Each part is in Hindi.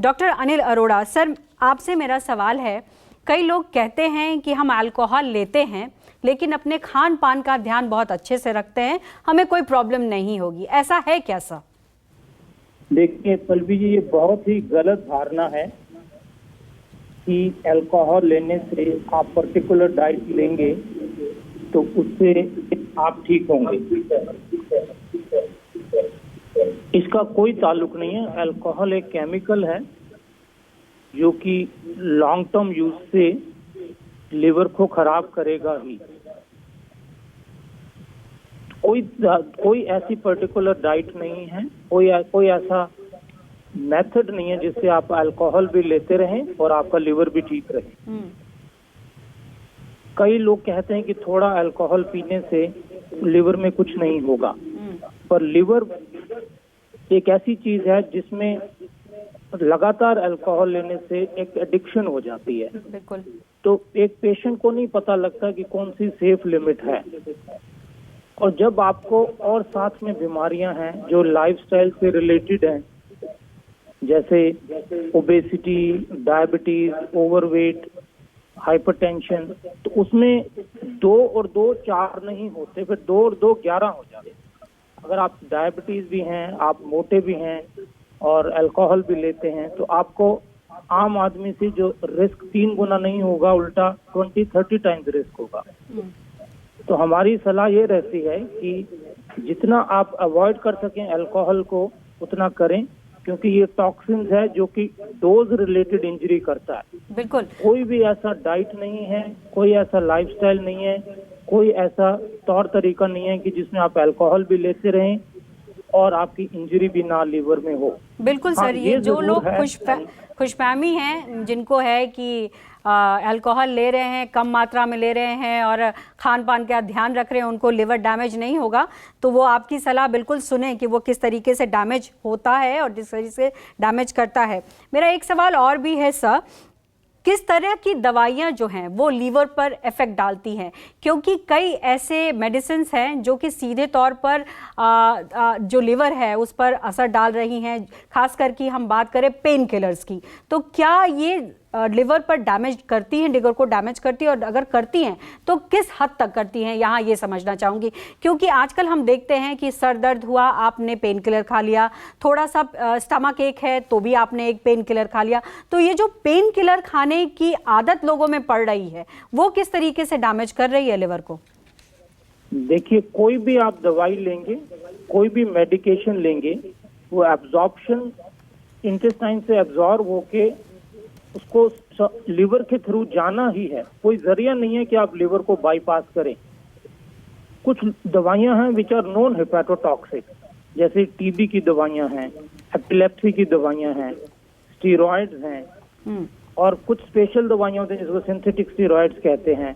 डॉक्टर अनिल अरोड़ा सर, आपसे मेरा सवाल है, कई लोग कहते हैं कि हम अल्कोहल लेते हैं लेकिन अपने खान पान का ध्यान बहुत अच्छे से रखते हैं, हमें कोई प्रॉब्लम नहीं होगी, ऐसा है क्या सर? देखिए पल्लवी जी, ये बहुत ही गलत धारणा है कि अल्कोहल लेने से आप पर्टिकुलर डाइट लेंगे तो उससे आप ठीक होंगे। इसका कोई ताल्लुक नहीं है। अल्कोहल एक केमिकल है जो कि लॉन्ग टर्म यूज से लिवर को खराब करेगा ही। कोई ऐसी पर्टिकुलर डाइट नहीं है, कोई ऐसा मेथड नहीं है जिससे आप अल्कोहल भी लेते रहें और आपका लिवर भी ठीक रहे। कई लोग कहते हैं कि थोड़ा अल्कोहल पीने से लिवर में कुछ नहीं होगा, पर लिवर एक ऐसी चीज है जिसमें लगातार अल्कोहल लेने से एक एडिक्शन हो जाती है। बिल्कुल। तो एक पेशेंट को नहीं पता लगता कि कौन सी सेफ लिमिट है, और जब आपको और साथ में बीमारियां हैं जो लाइफस्टाइल से रिलेटेड हैं, जैसे ओबेसिटी, डायबिटीज, ओवरवेट, हाइपरटेंशन, तो उसमें 2 और 2 4 नहीं होते, फिर 2 और 2 11 हो जाते। अगर आप डायबिटीज भी हैं, आप मोटे भी हैं और अल्कोहल भी लेते हैं, तो आपको आम आदमी से जो रिस्क 3 गुना नहीं होगा, उल्टा 20-30 टाइम्स रिस्क होगा। तो हमारी सलाह ये रहती है कि जितना आप अवॉइड कर सकें अल्कोहल को उतना करें, क्योंकि ये टॉक्सिन्स है जो कि डोज रिलेटेड इंजरी करता है। बिल्कुल। कोई भी ऐसा डाइट नहीं है, कोई ऐसा लाइफस्टाइल नहीं है, कोई ऐसा तौर तरीका नहीं है कि जिसमें आप अल्कोहल भी लेते रहें और आपकी इंजरी भी ना लिवर में हो। बिल्कुल सर, ये जो लोग खुशफहमी हैं, जिनको है कि अल्कोहल ले रहे हैं, कम मात्रा में ले रहे हैं और खान पान का ध्यान रख रहे हैं, उनको लिवर डैमेज नहीं होगा, तो वो आपकी सलाह बिल्कुल सुने कि वो किस तरीके से डैमेज होता है और जिस तरीके से डैमेज करता है। मेरा एक सवाल और भी है सर, किस तरह की दवाइयाँ जो हैं वो लीवर पर इफ़ेक्ट डालती हैं, क्योंकि कई ऐसे मेडिसिन्स हैं जो कि सीधे तौर पर जो लिवर है उस पर असर डाल रही हैं, खास करके हम बात करें पेन किलर्स की, तो क्या ये लिवर पर डैमेज करती हैं, लिवर को डैमेज करती है, और अगर करती हैं तो किस हद तक करती हैं, यहाँ ये समझना चाहूँगी। क्योंकि आजकल हम देखते हैं कि सर दर्द हुआ, आपने पेन किलर खा लिया, थोड़ा सा स्टमक एक है तो भी आपने एक पेन किलर खा लिया, तो ये जो पेन किलर खाने की आदत लोगों में पड़ रही है वो किस तरीके से डैमेज कर रही है लिवर को? देखिए, कोई भी आप दवाई लेंगे, कोई भी मेडिकेशन लेंगे, वो एब्जॉर्प्शन इंटेस्टाइन से एब्जॉर्ब होके उसको लिवर के थ्रू जाना ही है। कोई जरिया नहीं है कि आप लिवर को बाईपास करें। कुछ दवाइयां हैं विच आर नॉन हेपेटोटॉक्सिक, जैसे टीबी की दवाइयां हैं, एपिलेप्सी की दवाइयां हैं, स्टीरॉइड्स हैं, और कुछ स्पेशल दवाइयां होती हैं जिसको सिंथेटिक स्टीरॉइड्स कहते हैं,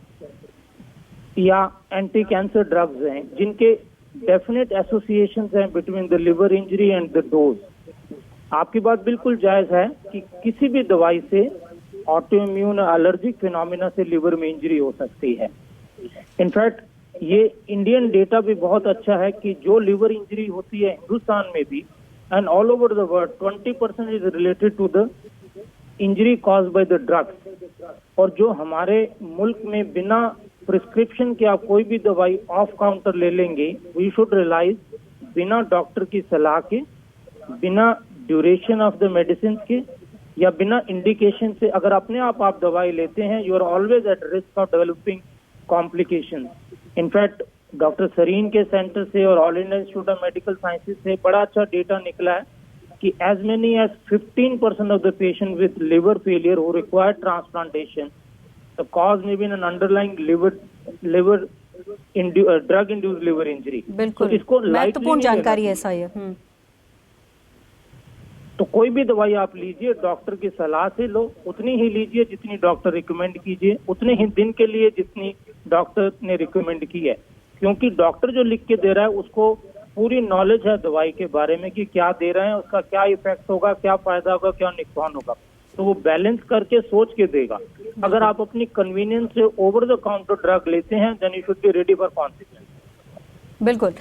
या एंटी कैंसर ड्रग्स हैं जिनके डेफिनेट एसोसिएशंस हैं between the liver injury and the dose. आपकी बात बिल्कुल जायज है कि किसी भी दवाई से ऑटोइम्यून एलर्जिक फिनोमिना से लिवर में इंजरी हो सकती है। इनफैक्ट ये इंडियन डेटा भी बहुत अच्छा है कि जो लिवर इंजरी होती है हिंदुस्तान में भी and all over the world, 20% is related to the injury caused by the drugs. और जो हमारे मुल्क में बिना प्रिस्क्रिप्शन के आप कोई भी दवाई ऑफ काउंटर ले लेंगे, वी शुड रियलाइज बिना डॉक्टर की सलाह के, बिना ड्यूरेशन ऑफ द मेडिसिन के, या बिना इंडिकेशन से अगर अपने आप दवाई लेते हैं, you are always at risk of developing complication. In fact doctor Sarin के सेंटर से और All India Institute of Medical Sciences से बड़ा अच्छा डेटा निकला है कि as many as 15% of the patient with liver failure who require transplantation, the cause may be an underlying liver drug induced liver injury. बिल्कुल, तो इसको महत्वपूर्ण जानकारी है सर ये। तो कोई भी दवाई आप लीजिए, डॉक्टर की सलाह से लो, उतनी ही लीजिए जितनी डॉक्टर रिकमेंड कीजिए, उतने ही दिन के लिए जितनी डॉक्टर ने रिकमेंड की है, क्योंकि डॉक्टर जो लिख के दे रहा है उसको पूरी नॉलेज है दवाई के बारे में कि क्या दे रहे हैं, उसका क्या इफेक्ट होगा, क्या फायदा होगा, क्या नुकसान होगा, तो वो बैलेंस करके सोच के देगा। अगर आप अपनी कन्वीनियंस से ओवर द काउंटर ड्रग लेते हैं, then you should be ready for consequence. बिल्कुल।